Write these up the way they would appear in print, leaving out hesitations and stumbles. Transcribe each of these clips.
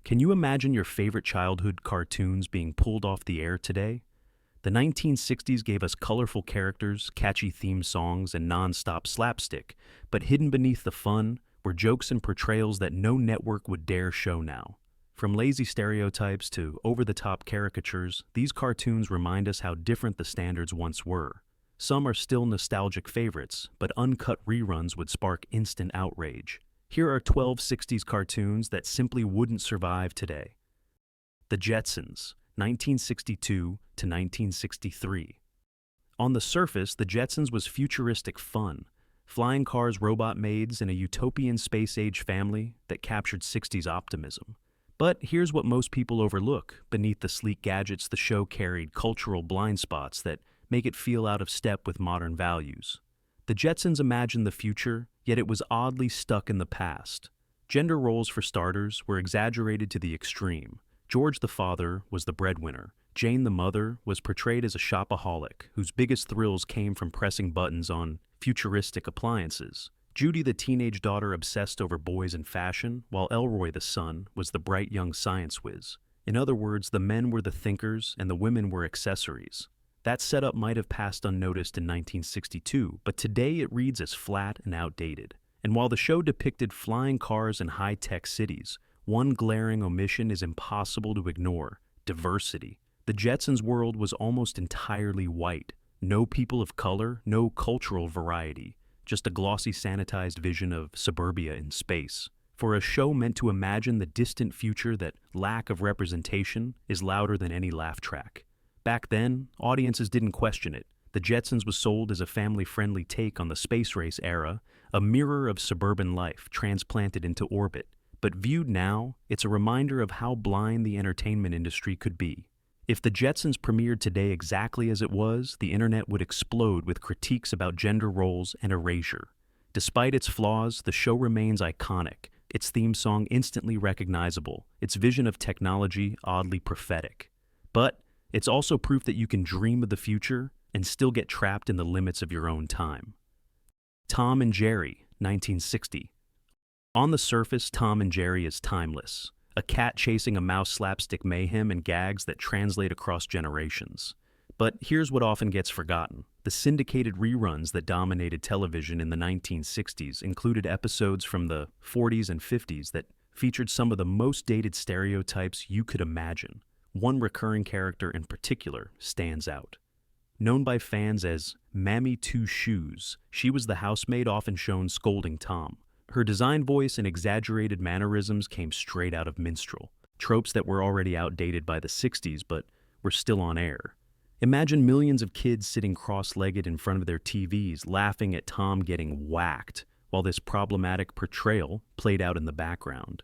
Can you imagine your favorite childhood cartoons being pulled off the air today? The 1960s gave us colorful characters, catchy theme songs, and non-stop slapstick, but hidden beneath the fun were jokes and portrayals that no network would dare show now. From lazy stereotypes to over-the-top caricatures, these cartoons remind us how different the standards once were. Some are still nostalgic favorites, but uncut reruns would spark instant outrage. Here are 12 60s cartoons that simply wouldn't survive today. The Jetsons, 1962 to 1963. On the surface, the Jetsons was futuristic fun. Flying cars, robot maids, and a utopian space-age family that captured 60s optimism. But here's what most people overlook. Beneath the sleek gadgets, the show carried cultural blind spots that make it feel out of step with modern values. The Jetsons imagined the future, yet it was oddly stuck in the past. Gender roles, for starters, were exaggerated to the extreme. George the father was the breadwinner. Jane the mother was portrayed as a shopaholic, whose biggest thrills came from pressing buttons on futuristic appliances. Judy, the teenage daughter, obsessed over boys and fashion, while Elroy the son was the bright young science whiz. In other words, the men were the thinkers and the women were accessories. That setup might have passed unnoticed in 1962, but today it reads as flat and outdated. And while the show depicted flying cars and high-tech cities, one glaring omission is impossible to ignore: diversity. The Jetsons' world was almost entirely white. No people of color, no cultural variety, just a glossy sanitized vision of suburbia in space. For a show meant to imagine the distant future, that lack of representation is louder than any laugh track. Back then, audiences didn't question it. The Jetsons was sold as a family-friendly take on the space race era, a mirror of suburban life transplanted into orbit. But viewed now, it's a reminder of how blind the entertainment industry could be. If the Jetsons premiered today exactly as it was, the internet would explode with critiques about gender roles and erasure. Despite its flaws, the show remains iconic, its theme song instantly recognizable, its vision of technology oddly prophetic. But it's also proof that you can dream of the future and still get trapped in the limits of your own time. Tom and Jerry, 1960. On the surface, Tom and Jerry is timeless. A cat chasing a mouse, slapstick mayhem, and gags that translate across generations. But here's what often gets forgotten. The syndicated reruns that dominated television in the 1960s included episodes from the 40s and 50s that featured some of the most dated stereotypes you could imagine. One recurring character in particular stands out. Known by fans as Mammy Two Shoes, she was the housemaid often shown scolding Tom. Her design voice and exaggerated mannerisms came straight out of Minstrel, tropes that were already outdated by the 60s but were still on air. Imagine millions of kids sitting cross-legged in front of their TVs laughing at Tom getting whacked while this problematic portrayal played out in the background.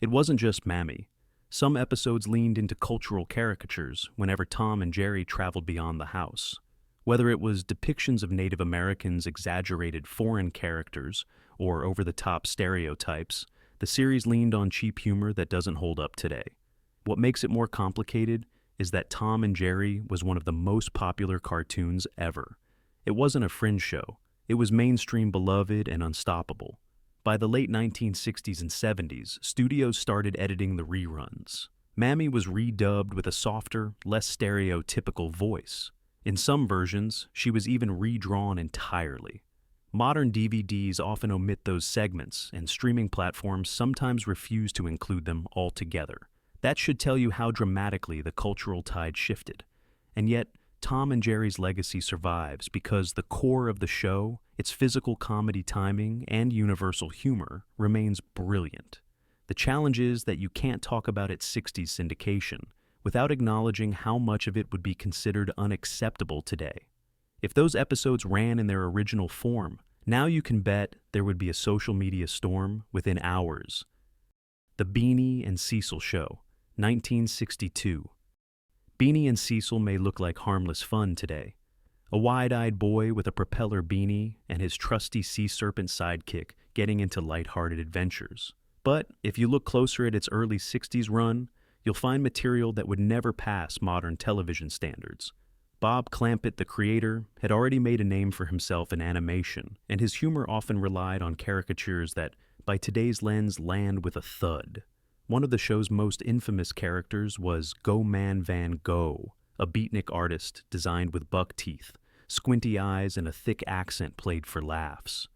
It wasn't just Mammy. Some episodes leaned into cultural caricatures whenever Tom and Jerry traveled beyond the house. Whether it was depictions of Native Americans, exaggerated foreign characters, or over-the-top stereotypes, the series leaned on cheap humor that doesn't hold up today. What makes it more complicated is that Tom and Jerry was one of the most popular cartoons ever. It wasn't a fringe show. It was mainstream, beloved, and unstoppable. By the late 1960s and 70s, studios started editing the reruns. Mammy was redubbed with a softer, less stereotypical voice. In some versions, she was even redrawn entirely. Modern DVDs often omit those segments, and streaming platforms sometimes refuse to include them altogether. That should tell you how dramatically the cultural tide shifted. And yet, Tom and Jerry's legacy survives because the core of the show, its physical comedy timing and universal humor, remains brilliant. The challenge is that you can't talk about its 60s syndication without acknowledging how much of it would be considered unacceptable today. If those episodes ran in their original form, now you can bet there would be a social media storm within hours. The Beany and Cecil Show, 1962. Beany and Cecil may look like harmless fun today. A wide-eyed boy with a propeller beanie and his trusty sea serpent sidekick getting into lighthearted adventures. But if you look closer at its early 60s run, you'll find material that would never pass modern television standards. Bob Clampett, the creator, had already made a name for himself in animation, and his humor often relied on caricatures that, by today's lens, land with a thud. One of the show's most infamous characters was Go Man Van Gogh, a beatnik artist designed with buck teeth, squinty eyes, and a thick accent played for laughs.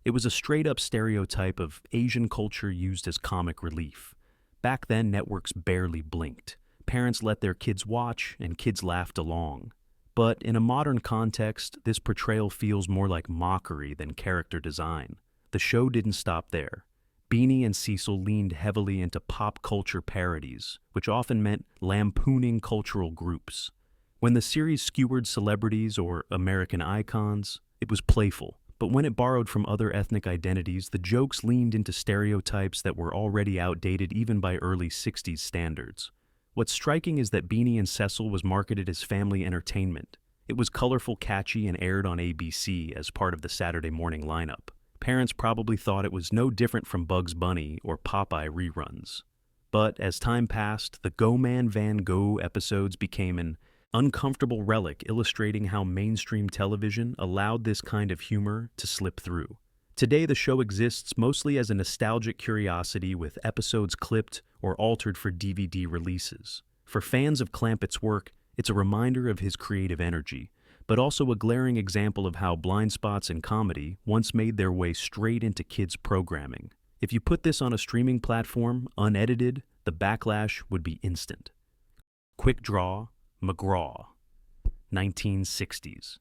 It was a straight-up stereotype of Asian culture used as comic relief. Back then, networks barely blinked. Parents let their kids watch, and kids laughed along. But in a modern context, this portrayal feels more like mockery than character design. The show didn't stop there. Beany and Cecil leaned heavily into pop culture parodies, which often meant lampooning cultural groups. When the series skewered celebrities or American icons, it was playful. But when it borrowed from other ethnic identities, the jokes leaned into stereotypes that were already outdated even by early 60s standards. What's striking is that Beany and Cecil was marketed as family entertainment. It was colorful, catchy, and aired on ABC as part of the Saturday morning lineup. Parents probably thought it was no different from Bugs Bunny or Popeye reruns. But as time passed, the Go Man Van Gogh episodes became an uncomfortable relic illustrating how mainstream television allowed this kind of humor to slip through. Today, the show exists mostly as a nostalgic curiosity with episodes clipped or altered for DVD releases. For fans of Clampett's work, it's a reminder of his creative energy, but also a glaring example of how blind spots in comedy once made their way straight into kids' programming. If you put this on a streaming platform, unedited, the backlash would be instant. Quick Draw, McGraw, 1960s.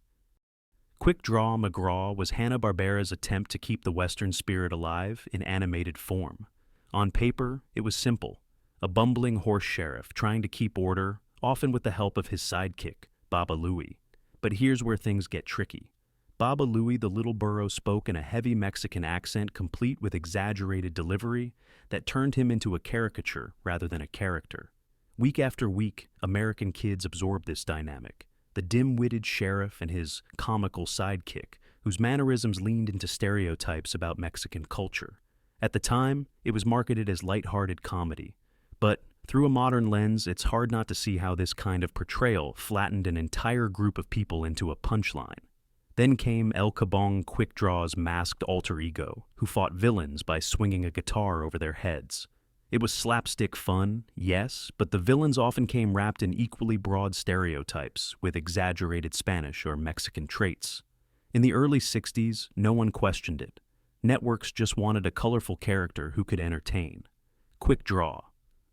Quick Draw McGraw was Hanna-Barbera's attempt to keep the Western spirit alive in animated form. On paper, it was simple. A bumbling horse sheriff trying to keep order, often with the help of his sidekick, Baba Louie. But here's where things get tricky. Baba Louie the Little Burro spoke in a heavy Mexican accent complete with exaggerated delivery that turned him into a caricature rather than a character. Week after week, American kids absorbed this dynamic. The dim-witted sheriff and his comical sidekick, whose mannerisms leaned into stereotypes about Mexican culture. At the time, it was marketed as lighthearted comedy. But through a modern lens, it's hard not to see how this kind of portrayal flattened an entire group of people into a punchline. Then came El Kabong Quick Draw's masked alter ego, who fought villains by swinging a guitar over their heads. It was slapstick fun, yes, but the villains often came wrapped in equally broad stereotypes with exaggerated Spanish or Mexican traits. In the early 60s, no one questioned it. Networks just wanted a colorful character who could entertain. Quick Draw.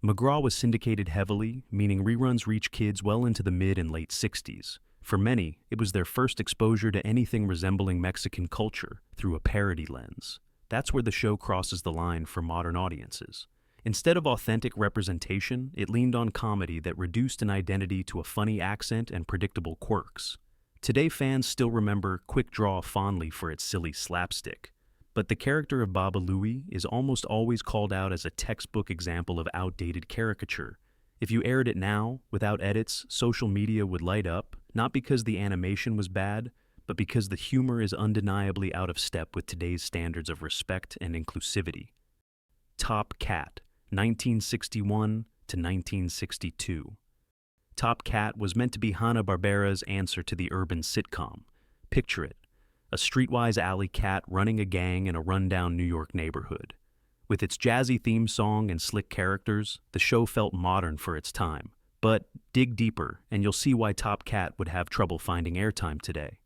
McGraw was syndicated heavily, meaning reruns reached kids well into the mid and late 60s. For many, it was their first exposure to anything resembling Mexican culture through a parody lens. That's where the show crosses the line for modern audiences. Instead of authentic representation, it leaned on comedy that reduced an identity to a funny accent and predictable quirks. Today, fans still remember Quick Draw fondly for its silly slapstick. But the character of Baba Louie is almost always called out as a textbook example of outdated caricature. If you aired it now, without edits, social media would light up, not because the animation was bad, but because the humor is undeniably out of step with today's standards of respect and inclusivity. Top Cat, 1961 to 1962. Top Cat was meant to be Hanna-Barbera's answer to the urban sitcom. Picture it. A streetwise alley cat running a gang in a rundown New York neighborhood. With its jazzy theme song and slick characters, the show felt modern for its time. But dig deeper, and you'll see why Top Cat would have trouble finding airtime today.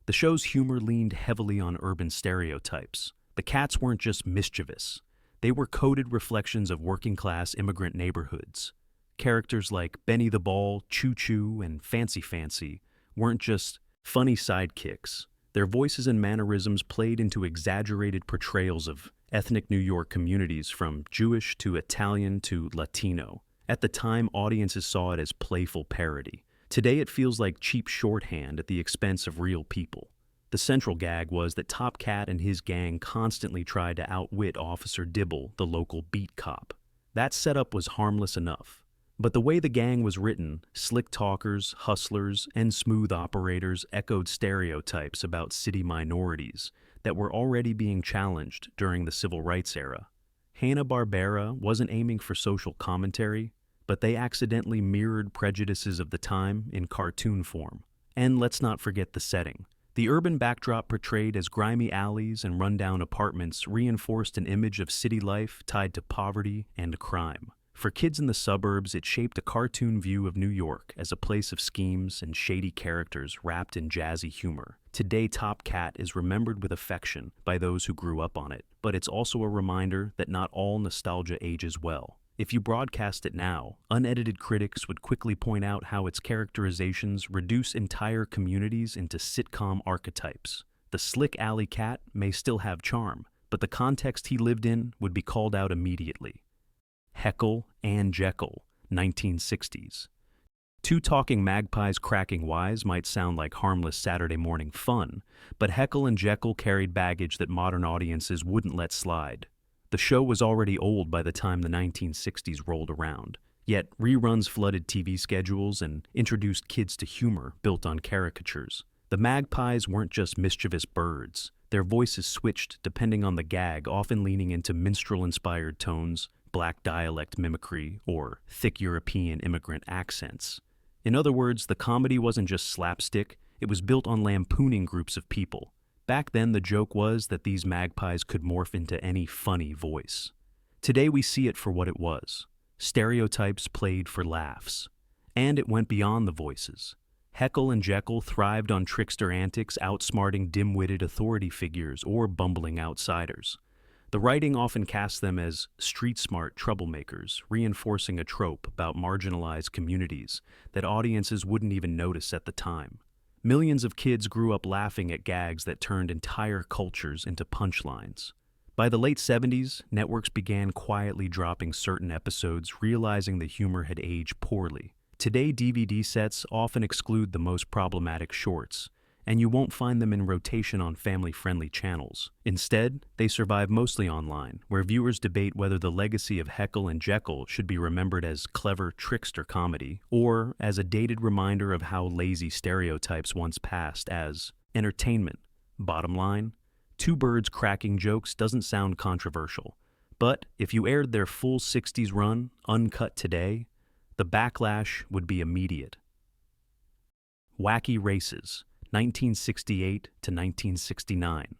The show's humor leaned heavily on urban stereotypes. The cats weren't just mischievous. They were coded reflections of working-class immigrant neighborhoods. Characters like Benny the Ball, Choo Choo, and Fancy Fancy weren't just funny sidekicks. Their voices and mannerisms played into exaggerated portrayals of ethnic New York communities from Jewish to Italian to Latino. At the time, audiences saw it as playful parody. Today, it feels like cheap shorthand at the expense of real people. The central gag was that Top Cat and his gang constantly tried to outwit Officer Dibble, the local beat cop. That setup was harmless enough. But the way the gang was written, slick talkers, hustlers, and smooth operators echoed stereotypes about city minorities that were already being challenged during the civil rights era. Hanna-Barbera wasn't aiming for social commentary, but they accidentally mirrored prejudices of the time in cartoon form. And let's not forget the setting. The urban backdrop portrayed as grimy alleys and rundown apartments reinforced an image of city life tied to poverty and crime. For kids in the suburbs, it shaped a cartoon view of New York as a place of schemes and shady characters wrapped in jazzy humor. Today, Top Cat is remembered with affection by those who grew up on it, but it's also a reminder that not all nostalgia ages well. If you broadcast it now, unedited critics would quickly point out how its characterizations reduce entire communities into sitcom archetypes. The slick alley cat may still have charm, but the context he lived in would be called out immediately. Heckle and Jeckle, 1960s. Two talking magpies cracking wise might sound like harmless Saturday morning fun, but Heckle and Jeckle carried baggage that modern audiences wouldn't let slide. The show was already old by the time the 1960s rolled around, yet reruns flooded TV schedules and introduced kids to humor built on caricatures. The magpies weren't just mischievous birds. Their voices switched depending on the gag, often leaning into minstrel-inspired tones, black dialect mimicry, or thick European immigrant accents. In other words, the comedy wasn't just slapstick, it was built on lampooning groups of people. Back then, the joke was that these magpies could morph into any funny voice. Today, we see it for what it was. Stereotypes played for laughs. And it went beyond the voices. Heckle and Jeckle thrived on trickster antics, outsmarting dim-witted authority figures or bumbling outsiders. The writing often cast them as street-smart troublemakers, reinforcing a trope about marginalized communities that audiences wouldn't even notice at the time. Millions of kids grew up laughing at gags that turned entire cultures into punchlines. By the late 70s, networks began quietly dropping certain episodes, realizing the humor had aged poorly. Today, DVD sets often exclude the most problematic shorts, and you won't find them in rotation on family-friendly channels. Instead, they survive mostly online, where viewers debate whether the legacy of Heckle and Jeckle should be remembered as clever trickster comedy, or as a dated reminder of how lazy stereotypes once passed as entertainment. Bottom line, two birds cracking jokes doesn't sound controversial, but if you aired their full 60s run, uncut today, the backlash would be immediate. Wacky Races, 1968 to 1969.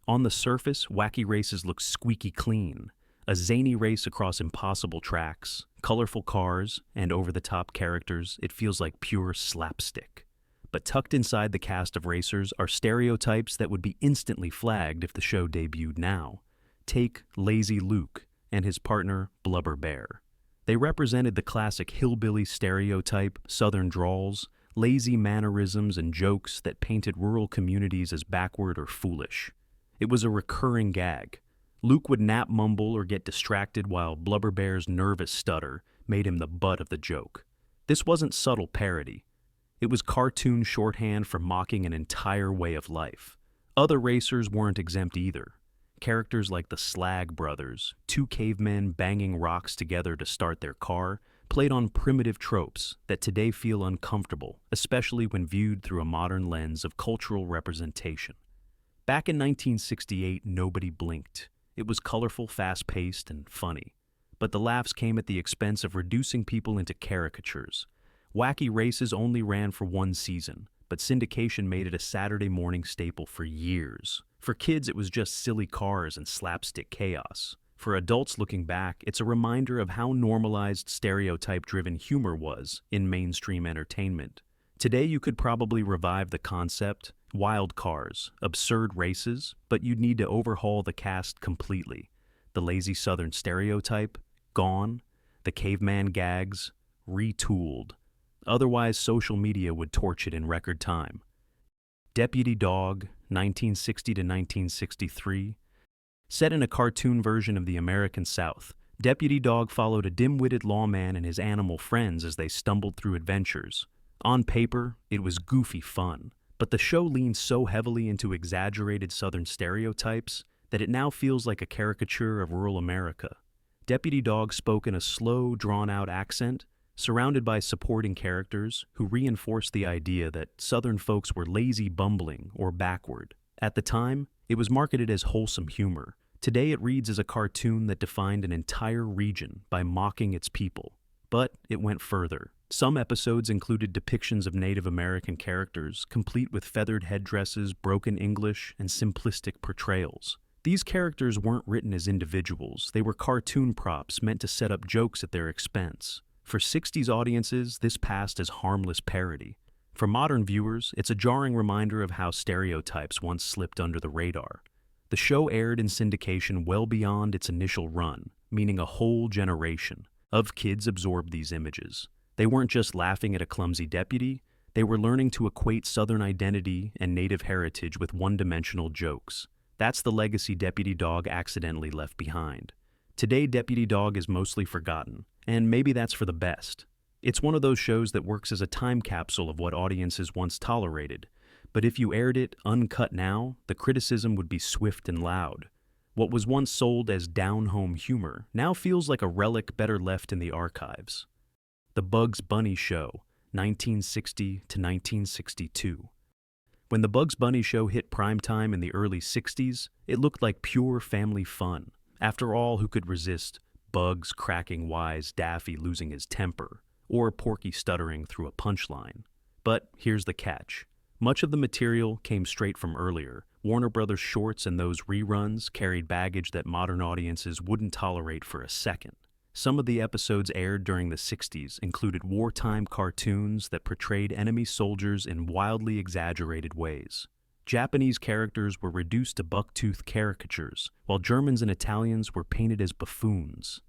On the surface, Wacky Races looks squeaky clean. A zany race across impossible tracks, colorful cars, and over-the-top characters, it feels like pure slapstick. But tucked inside the cast of racers are stereotypes that would be instantly flagged if the show debuted now. Take Lazy Luke and his partner Blubber Bear. They represented the classic hillbilly stereotype, southern drawls, lazy mannerisms and jokes that painted rural communities as backward or foolish. It was a recurring gag. Luke would nap mumble or get distracted while Blubber Bear's nervous stutter made him the butt of the joke. This wasn't subtle parody. It was cartoon shorthand for mocking an entire way of life. Other racers weren't exempt either. Characters like the Slag Brothers, two cavemen banging rocks together to start their car, played on primitive tropes that today feel uncomfortable, especially when viewed through a modern lens of cultural representation. Back in 1968, nobody blinked. It was colorful, fast-paced, and funny. But the laughs came at the expense of reducing people into caricatures. Wacky Races only ran for one season, but syndication made it a Saturday morning staple for years. For kids, it was just silly cars and slapstick chaos. For adults looking back, it's a reminder of how normalized stereotype-driven humor was in mainstream entertainment. Today, you could probably revive the concept, wild cars, absurd races, but you'd need to overhaul the cast completely. The lazy southern stereotype, gone. The caveman gags, retooled. Otherwise, social media would torch it in record time. Deputy Dawg, 1960 to 1963. Set in a cartoon version of the American South, Deputy Dawg followed a dim-witted lawman and his animal friends as they stumbled through adventures. On paper, it was goofy fun, but the show leaned so heavily into exaggerated Southern stereotypes that it now feels like a caricature of rural America. Deputy Dawg spoke in a slow, drawn-out accent, surrounded by supporting characters who reinforced the idea that Southern folks were lazy, bumbling, or backward. At the time, it was marketed as wholesome humor. Today it reads as a cartoon that defined an entire region by mocking its people. But it went further. Some episodes included depictions of Native American characters, complete with feathered headdresses, broken English, and simplistic portrayals. These characters weren't written as individuals, they were cartoon props meant to set up jokes at their expense. For 60s audiences, this passed as harmless parody. For modern viewers, it's a jarring reminder of how stereotypes once slipped under the radar. The show aired in syndication well beyond its initial run, meaning a whole generation of kids absorbed these images. They weren't just laughing at a clumsy deputy, they were learning to equate Southern identity and native heritage with one-dimensional jokes. That's the legacy Deputy Dawg accidentally left behind. Today, Deputy Dawg is mostly forgotten, and maybe that's for the best. It's one of those shows that works as a time capsule of what audiences once tolerated. But if you aired it uncut now, the criticism would be swift and loud. What was once sold as down-home humor now feels like a relic better left in the archives. The Bugs Bunny Show, 1960 to 1962. When The Bugs Bunny Show hit primetime in the early 60s, it looked like pure family fun. After all, who could resist Bugs cracking wise Daffy losing his temper, or Porky stuttering through a punchline? But here's the catch. Much of the material came straight from earlier. Warner Brothers shorts and those reruns carried baggage that modern audiences wouldn't tolerate for a second. Some of the episodes aired during the 60s included wartime cartoons that portrayed enemy soldiers in wildly exaggerated ways. Japanese characters were reduced to buck-toothed caricatures, while Germans and Italians were painted as buffoons.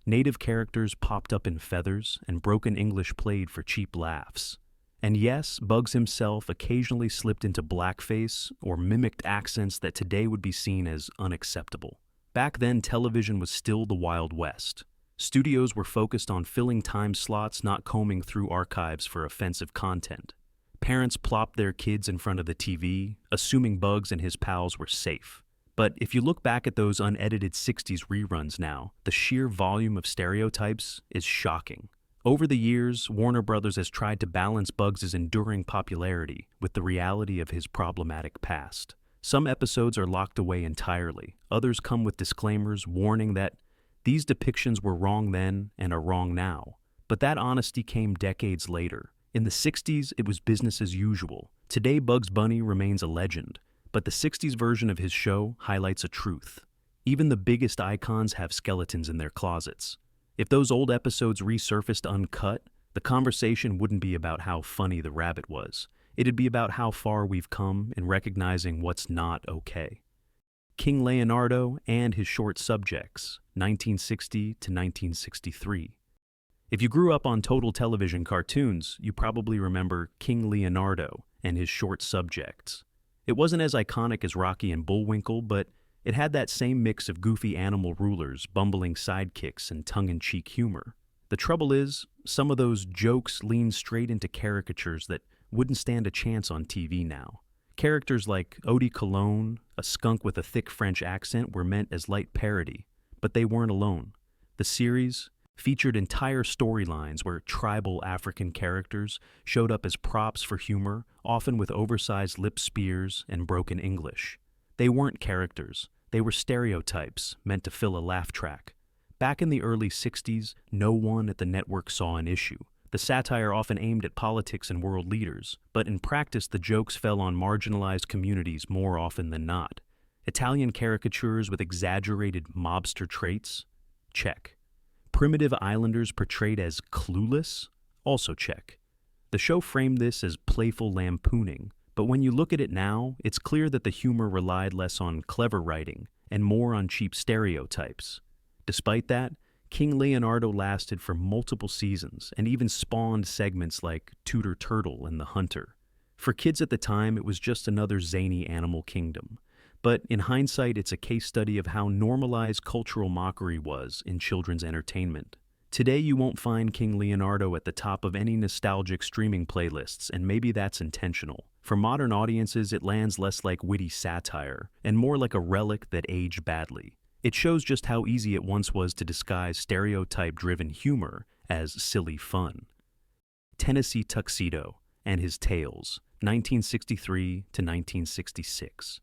Native characters popped up in feathers, and broken English played for cheap laughs. And yes, Bugs himself occasionally slipped into blackface or mimicked accents that today would be seen as unacceptable. Back then, television was still the Wild West. Studios were focused on filling time slots, not combing through archives for offensive content. Parents plopped their kids in front of the TV, assuming Bugs and his pals were safe. But if you look back at those unedited 60s reruns now, the sheer volume of stereotypes is shocking. Over the years, Warner Brothers has tried to balance Bugs' enduring popularity with the reality of his problematic past. Some episodes are locked away entirely. Others come with disclaimers warning that these depictions were wrong then and are wrong now. But that honesty came decades later. In the 60s, it was business as usual. Today, Bugs Bunny remains a legend, but the 60s version of his show highlights a truth. Even the biggest icons have skeletons in their closets. If those old episodes resurfaced uncut, the conversation wouldn't be about how funny the rabbit was. It'd be about how far we've come in recognizing what's not okay. King Leonardo and his short subjects, 1960 to 1963. If you grew up on total television cartoons, you probably remember King Leonardo and his short subjects. It wasn't as iconic as Rocky and Bullwinkle, but it had that same mix of goofy animal rulers, bumbling sidekicks, and tongue-in-cheek humor. The trouble is, some of those jokes lean straight into caricatures that wouldn't stand a chance on TV now. Characters like Odie Cologne, a skunk with a thick French accent, were meant as light parody, but they weren't alone. The series featured entire storylines where tribal African characters showed up as props for humor, often with oversized lip spears and broken English. They weren't characters, they were stereotypes meant to fill a laugh track. Back in the early 60s, no one at the network saw an issue. The satire often aimed at politics and world leaders, but in practice the jokes fell on marginalized communities more often than not. Italian caricatures with exaggerated mobster traits? Check. Primitive islanders portrayed as clueless? Also check. The show framed this as playful lampooning, but when you look at it now, it's clear that the humor relied less on clever writing and more on cheap stereotypes. Despite that, King Leonardo lasted for multiple seasons and even spawned segments like Tooter Turtle and the Hunter. For kids at the time, it was just another zany animal kingdom. But in hindsight, it's a case study of how normalized cultural mockery was in children's entertainment. Today, you won't find King Leonardo at the top of any nostalgic streaming playlists, and maybe that's intentional. For modern audiences, it lands less like witty satire and more like a relic that aged badly. It shows just how easy it once was to disguise stereotype-driven humor as silly fun. Tennessee Tuxedo and His Tales, 1963 to 1966.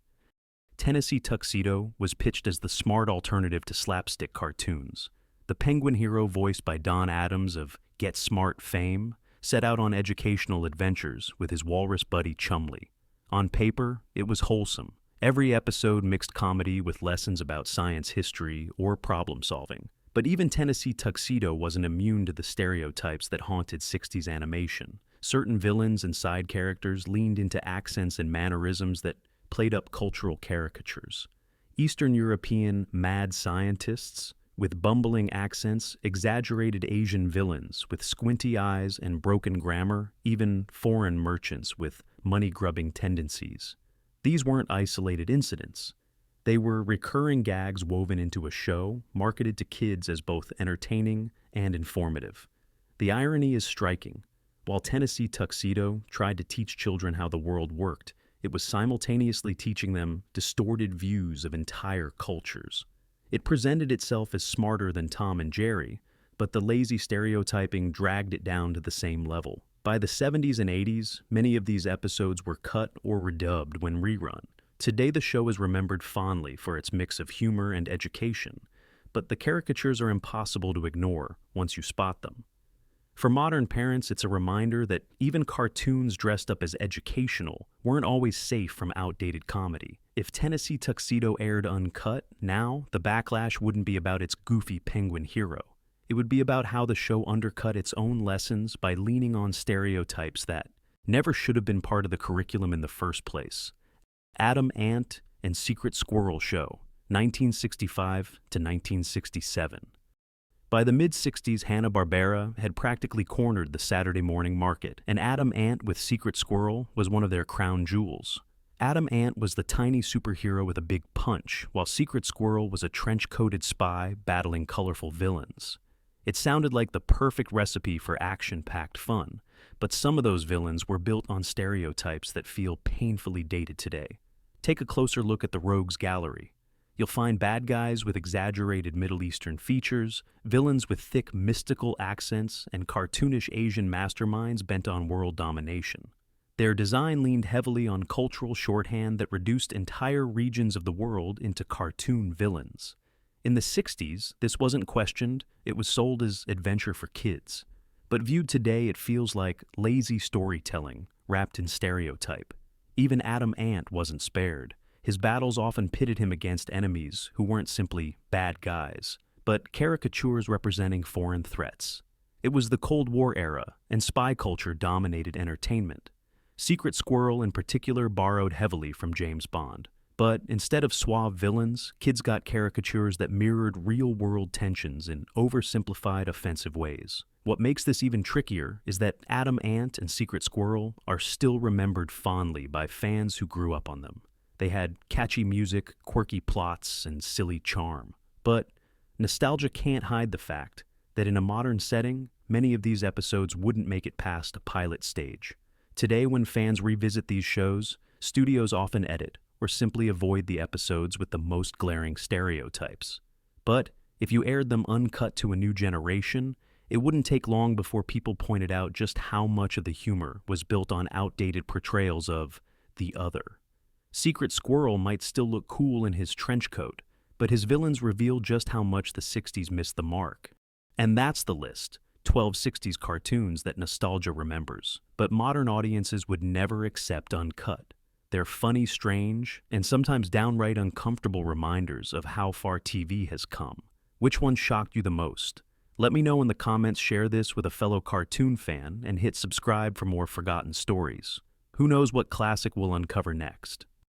Tennessee Tuxedo was pitched as the smart alternative to slapstick cartoons. The penguin hero, voiced by Don Adams of Get Smart fame, set out on educational adventures with his walrus buddy Chumley. On paper, it was wholesome. Every episode mixed comedy with lessons about science history or problem solving. But even Tennessee Tuxedo wasn't immune to the stereotypes that haunted 60s animation. Certain villains and side characters leaned into accents and mannerisms that played up cultural caricatures. Eastern European mad scientists with bumbling accents, exaggerated Asian villains with squinty eyes and broken grammar, even foreign merchants with money-grubbing tendencies. These weren't isolated incidents. They were recurring gags woven into a show, marketed to kids as both entertaining and informative. The irony is striking. While Tennessee Tuxedo tried to teach children how the world worked, it was simultaneously teaching them distorted views of entire cultures. It presented itself as smarter than Tom and Jerry, but the lazy stereotyping dragged it down to the same level. By the 70s and 80s, many of these episodes were cut or redubbed when rerun. Today the show is remembered fondly for its mix of humor and education, but the caricatures are impossible to ignore once you spot them. For modern parents, it's a reminder that even cartoons dressed up as educational weren't always safe from outdated comedy. If Tennessee Tuxedo aired uncut, now the backlash wouldn't be about its goofy penguin hero. It would be about how the show undercut its own lessons by leaning on stereotypes that never should have been part of the curriculum in the first place. Adam Ant and Secret Squirrel Show, 1965 to 1967. By the mid-60s, Hanna-Barbera had practically cornered the Saturday morning market, and Adam Ant with Secret Squirrel was one of their crown jewels. Adam Ant was the tiny superhero with a big punch, while Secret Squirrel was a trench-coated spy battling colorful villains. It sounded like the perfect recipe for action-packed fun, but some of those villains were built on stereotypes that feel painfully dated today. Take a closer look at the Rogues Gallery. You'll find bad guys with exaggerated Middle Eastern features, villains with thick mystical accents, and cartoonish Asian masterminds bent on world domination. Their design leaned heavily on cultural shorthand that reduced entire regions of the world into cartoon villains. In the 60s, this wasn't questioned, it was sold as adventure for kids. But viewed today, it feels like lazy storytelling, wrapped in stereotype. Even Adam Ant wasn't spared. His battles often pitted him against enemies who weren't simply bad guys, but caricatures representing foreign threats. It was the Cold War era, and spy culture dominated entertainment. Secret Squirrel in particular borrowed heavily from James Bond. But instead of suave villains, kids got caricatures that mirrored real-world tensions in oversimplified, offensive ways. What makes this even trickier is that Adam Ant and Secret Squirrel are still remembered fondly by fans who grew up on them. They had catchy music, quirky plots, and silly charm. But nostalgia can't hide the fact that in a modern setting, many of these episodes wouldn't make it past a pilot stage. Today, when fans revisit these shows, studios often edit or simply avoid the episodes with the most glaring stereotypes. But if you aired them uncut to a new generation, it wouldn't take long before people pointed out just how much of the humor was built on outdated portrayals of the other. Secret Squirrel might still look cool in his trench coat, but his villains reveal just how much the 60s missed the mark. And that's the list, 12 60s cartoons that nostalgia remembers. But modern audiences would never accept uncut. They're funny, strange, and sometimes downright uncomfortable reminders of how far TV has come. Which one shocked you the most? Let me know in the comments, share this with a fellow cartoon fan, and hit subscribe for more forgotten stories. Who knows what classic we'll uncover next?